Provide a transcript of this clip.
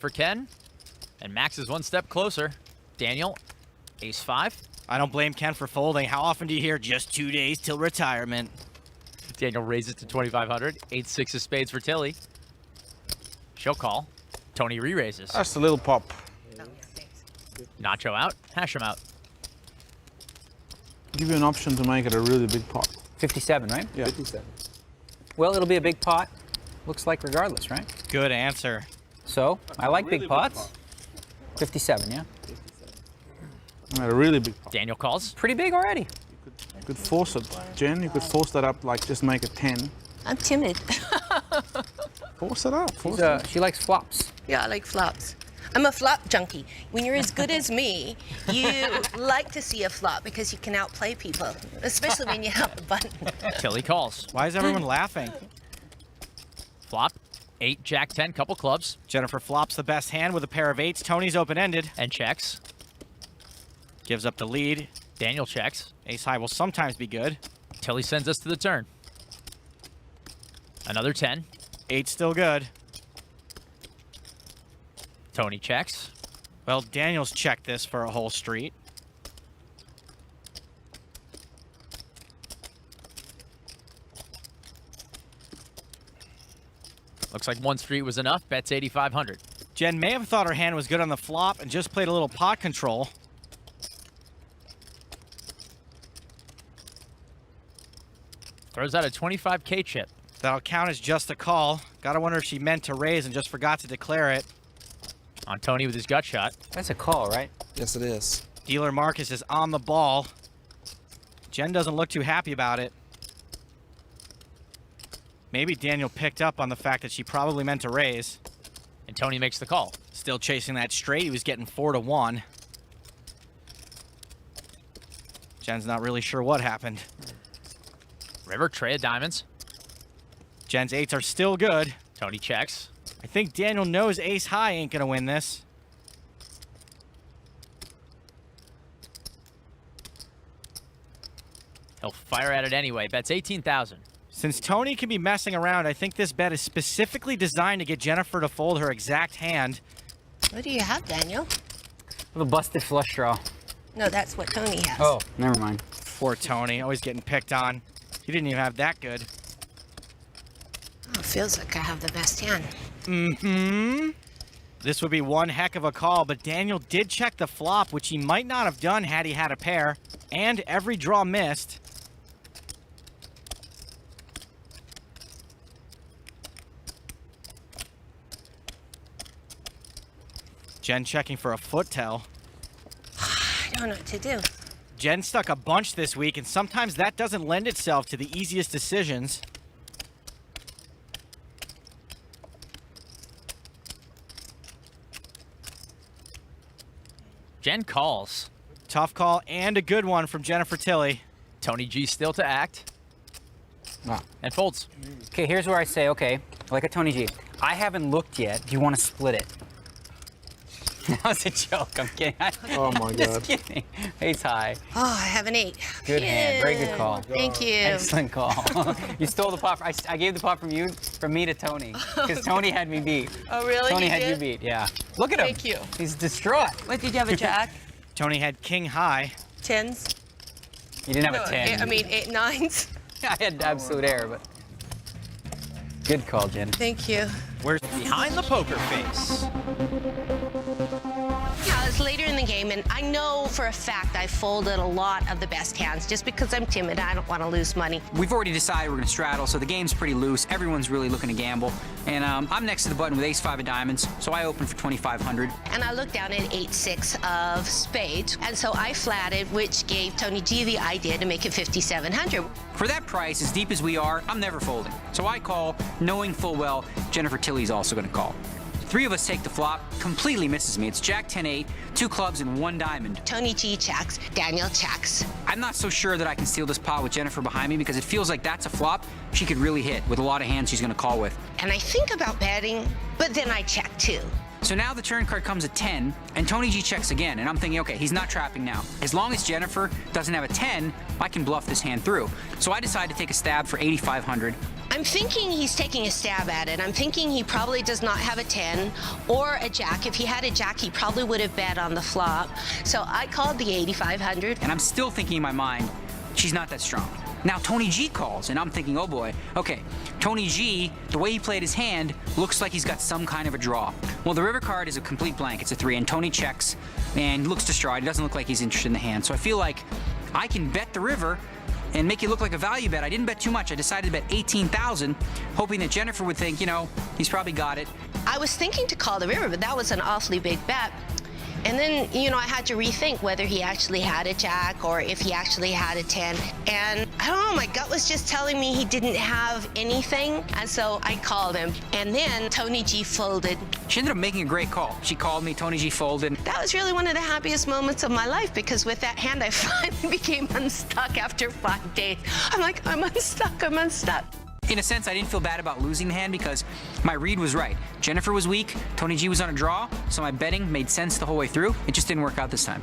for Ken. And Max is one step closer. Daniel, ace-5. I don't blame Ken for folding. How often do you hear just 2 days till retirement? Daniel raises to 2,500. 8-6 of spades for Tilly. She'll call. Tony re-raises. That's a little pop. Nacho out. Hash him out. Give you an option to make it a really big pot. 57, right? Yeah. 57. Well, it'll be a big pot. Looks like regardless, right? Good answer. So, I like really big big pots. pot. 57, yeah? I made a really big pot. Daniel calls. Pretty big already. You could force it, Jen. You could force that up, like just make it 10. I'm timid. Force it up. Force it up. She likes flops. Yeah, I like flops. I'm a flop junkie. When you're as good as me, you like to see a flop because you can outplay people, especially when you have the button. Tilly calls. Why is everyone laughing? Flop. 8, Jack 10, couple clubs. Jennifer flops the best hand with a pair of 8s. Tony's open-ended. And checks. Gives up the lead. Daniel checks. Ace-high will sometimes be good. Tilly sends us to the turn. Another 10. 8's still good. Tony checks. Well, Daniel's checked this for a whole street. Looks like one street was enough. Bets 8,500. Jen may have thought her hand was good on the flop and just played a little pot control. Throws out a 25K chip. That'll count as just a call. Gotta wonder if she meant to raise and just forgot to declare it. On Tony with his gut shot. That's a call, right? Yes, it is. Dealer Marcus is on the ball. Jen doesn't look too happy about it. Maybe Daniel picked up on the fact that she probably meant to raise. And Tony makes the call. Still chasing that straight. He was getting 4-1. Jen's not really sure what happened. River, tray of diamonds. Jen's 8s are still good. Tony checks. I think Daniel knows ace-high ain't gonna win this. He'll fire at it anyway. Bets 18,000. Since Tony can be messing around, I think this bet is specifically designed to get Jennifer to fold her exact hand. What do you have, Daniel? With a busted flush draw. No, that's what Tony has. Oh, never mind. Poor Tony, always getting picked on. He didn't even have that good. Oh, feels like I have the best hand. Mm-hmm. This would be one heck of a call, but Daniel did check the flop, which he might not have done had he had a pair, and every draw missed. Jen checking for a foot tell. I don't know what to do. Jen stuck a bunch this week, and sometimes that doesn't lend itself to the easiest decisions. Jen calls. Tough call and a good one from Jennifer Tilly. Tony G still to act. Wow. And folds. Okay, here's where I say, okay, like a Tony G. I haven't looked yet. Do you want to split it? That was a joke. I'm kidding. Oh my I'm God. just kidding. Ace high. Oh, I have an 8. Good hand. Very good call. Thank you. Excellent call. You stole the pot. I gave the pot from me to Tony, because Tony had me beat. Oh, really? Tony You had did? you beat. Yeah. Look at him. Thank you. He's distraught. What, did you have a jack? Tony had king high. 10s? You didn't have No, a 10. I mean, 8, 9s. I had absolute error, but good call, Jen. Thank you. Where's Behind the poker face. Yeah, it's later in the game, and I know for a fact I folded a lot of the best hands just because I'm timid. I don't want to lose money. We've already decided we're going to straddle, so the game's pretty loose. Everyone's really looking to gamble. And I'm next to the button with ace-5 of diamonds, so I open for 2,500. And I looked down at 8-6 of spades, and so I flatted, which gave Tony G the idea to make it 5,700. For that price, as deep as we are, I'm never folding. So I call, knowing full well Jennifer Tilly's also going to call. 3 of us take the flop, completely misses me. It's Jack 10-8, 2 clubs and 1 diamond. Tony G checks, Daniel checks. I'm not so sure that I can steal this pot with Jennifer behind me because it feels like that's a flop she could really hit with a lot of hands she's going to call with. And I think about betting, but then I check too. So now the turn card comes at 10, and Tony G checks again, and I'm thinking, okay, he's not trapping now. As long as Jennifer doesn't have a 10, I can bluff this hand through. So I decide to take a stab for 8,500, I'm thinking he's taking a stab at it. I'm thinking he probably does not have a 10 or a jack. If he had a jack, he probably would have bet on the flop. So I called the 8,500. And I'm still thinking in my mind, she's not that strong. Now Tony G calls, and I'm thinking, oh boy, okay, Tony G, the way he played his hand, looks like he's got some kind of a draw. Well, the river card is a complete blank. It's a 3, and Tony checks and looks distraught. He doesn't look like he's interested in the hand. So I feel like I can bet the river and make it look like a value bet. I didn't bet too much. I decided to bet 18,000, hoping that Jennifer would think, you know, he's probably got it. I was thinking to call the river, but that was an awfully big bet. And then, you know, I had to rethink whether he actually had a jack or if he actually had a 10. And I don't know, my gut was just telling me he didn't have anything. And so I called him. And then Tony G folded. She ended up making a great call. She called me, Tony G folded. That was really one of the happiest moments of my life, because with that hand, I finally became unstuck after 5 days. I'm like, I'm unstuck. In a sense, I didn't feel bad about losing the hand because my read was right. Jennifer was weak, Tony G was on a draw, so my betting made sense the whole way through. It just didn't work out this time.